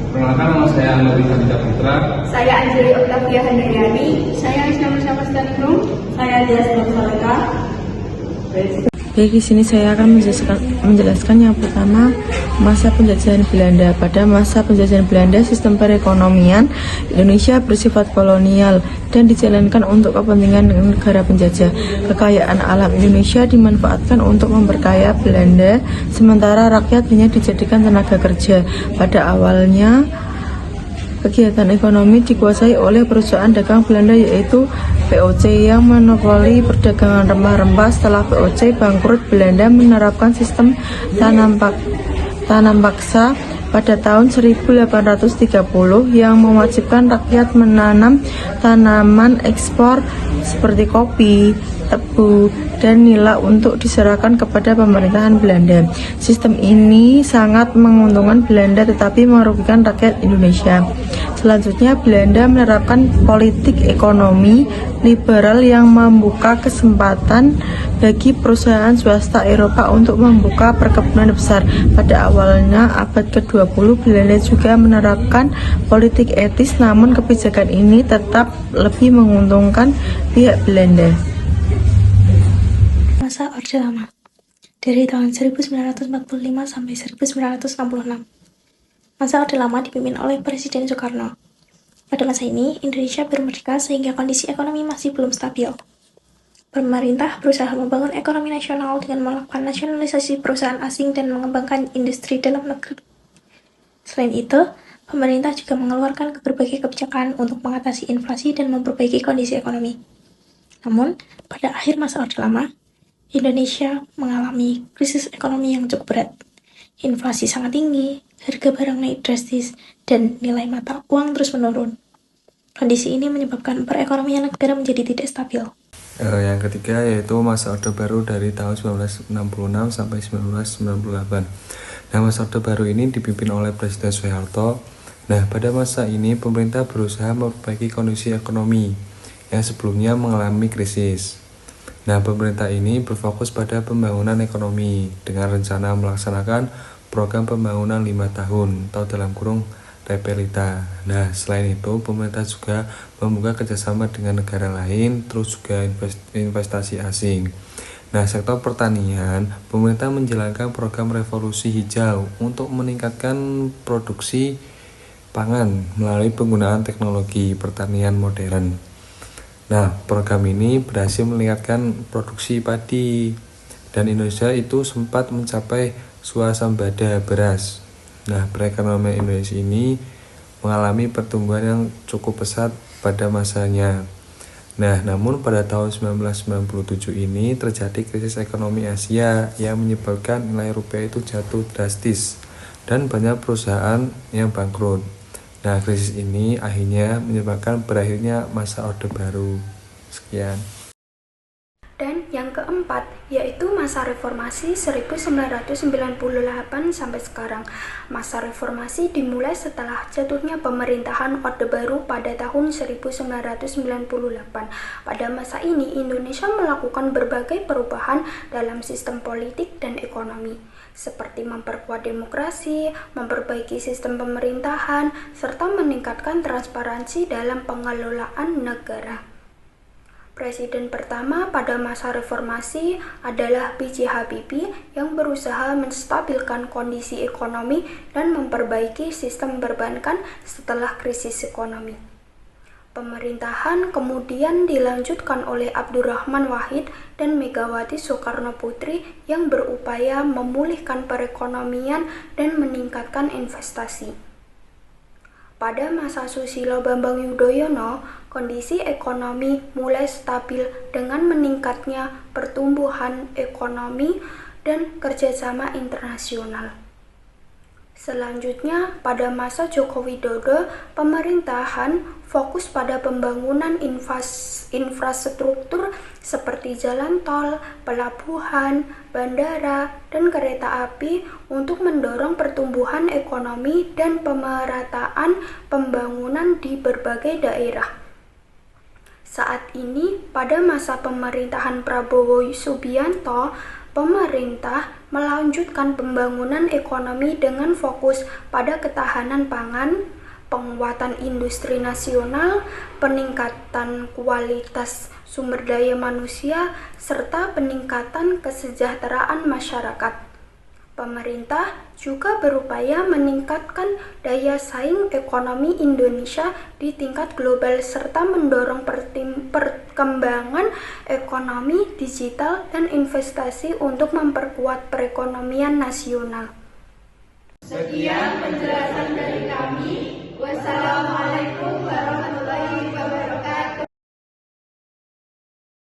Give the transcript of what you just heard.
Perkenalkan, nama saya Andri Hadida Putra. Saya Anjali Oktavia Hendriani. Saya Islam Syamastanikum. Saya Dias Saleka. Baik, di sini saya akan menjelaskan yang pertama, masa penjajahan Belanda. Pada masa penjajahan Belanda, sistem perekonomian Indonesia bersifat kolonial dan dijalankan untuk kepentingan negara penjajah. Kekayaan alam Indonesia dimanfaatkan untuk memperkaya Belanda, sementara rakyat hanya dijadikan tenaga kerja. Pada awalnya, kegiatan ekonomi dikuasai oleh perusahaan dagang Belanda, yaitu VOC yang monopoli perdagangan rempah-rempah. Setelah VOC bangkrut, Belanda menerapkan sistem tanam paksa pada tahun 1830 yang mewajibkan rakyat menanam tanaman ekspor seperti kopi, tebu, dan nila untuk diserahkan kepada pemerintahan Belanda. Sistem ini sangat menguntungkan Belanda tetapi merugikan rakyat Indonesia. Selanjutnya, Belanda menerapkan politik ekonomi liberal yang membuka kesempatan bagi perusahaan swasta Eropa untuk membuka perkebunan besar. Pada awalnya abad ke-20, Belanda juga menerapkan politik etis, namun kebijakan ini tetap lebih menguntungkan pihak Belanda. Masa Orde Lama dari tahun 1945 sampai 1966. Masa Orde Lama dipimpin oleh Presiden Soekarno. Pada masa ini, Indonesia baru merdeka sehingga kondisi ekonomi masih belum stabil. Pemerintah berusaha membangun ekonomi nasional dengan melakukan nasionalisasi perusahaan asing dan mengembangkan industri dalam negeri. Selain itu, pemerintah juga mengeluarkan berbagai kebijakan untuk mengatasi inflasi dan memperbaiki kondisi ekonomi. Namun, pada akhir masa Orde Lama, Indonesia mengalami krisis ekonomi yang cukup berat. Inflasi sangat tinggi, harga barang naik drastis, dan nilai mata uang terus menurun. Kondisi ini menyebabkan perekonomian negara menjadi tidak stabil. Yang ketiga yaitu masa Orde Baru dari tahun 1966 sampai 1998. Nah, masa Orde Baru ini dipimpin oleh Presiden Soeharto. Nah, pada masa ini pemerintah berusaha memperbaiki kondisi ekonomi yang sebelumnya mengalami krisis. Nah, pemerintah ini berfokus pada pembangunan ekonomi dengan rencana melaksanakan program pembangunan 5 tahun atau dalam kurung Repelita. Nah, selain itu pemerintah juga membuka kerjasama dengan negara lain, terus juga investasi asing. Nah, sektor pertanian, pemerintah menjalankan program revolusi hijau untuk meningkatkan produksi pangan melalui penggunaan teknologi pertanian modern. Nah, program ini berhasil meningkatkan produksi padi dan Indonesia itu sempat mencapai swasembada beras. Nah, perekonomian Indonesia ini mengalami pertumbuhan yang cukup pesat pada masanya. Nah, namun pada tahun 1997 ini terjadi krisis ekonomi Asia yang menyebabkan nilai rupiah itu jatuh drastis dan banyak perusahaan yang bangkrut. Nah, krisis ini akhirnya menyebabkan berakhirnya masa Orde Baru. Sekian. Dan yang keempat, yaitu masa reformasi 1998 sampai sekarang. Masa reformasi dimulai setelah jatuhnya pemerintahan Orde Baru pada tahun 1998. Pada masa ini, Indonesia melakukan berbagai perubahan dalam sistem politik dan ekonomi, seperti memperkuat demokrasi, memperbaiki sistem pemerintahan, serta meningkatkan transparansi dalam pengelolaan negara. Presiden pertama pada masa reformasi adalah B.J. Habibie yang berusaha menstabilkan kondisi ekonomi dan memperbaiki sistem perbankan setelah krisis ekonomi. Pemerintahan kemudian dilanjutkan oleh Abdurrahman Wahid dan Megawati Soekarno Putri yang berupaya memulihkan perekonomian dan meningkatkan investasi. Pada masa Susilo Bambang Yudhoyono, kondisi ekonomi mulai stabil dengan meningkatnya pertumbuhan ekonomi dan kerjasama internasional. Selanjutnya, pada masa Joko Widodo, pemerintahan fokus pada pembangunan infrastruktur seperti jalan tol, pelabuhan, bandara, dan kereta api untuk mendorong pertumbuhan ekonomi dan pemerataan pembangunan di berbagai daerah. Saat ini, pada masa pemerintahan Prabowo Subianto, pemerintah melanjutkan pembangunan ekonomi dengan fokus pada ketahanan pangan, penguatan industri nasional, peningkatan kualitas sumber daya manusia, serta peningkatan kesejahteraan masyarakat. Pemerintah juga berupaya meningkatkan daya saing ekonomi Indonesia di tingkat global serta mendorong perkembangan ekonomi digital dan investasi untuk memperkuat perekonomian nasional. Sekian penjelasan dari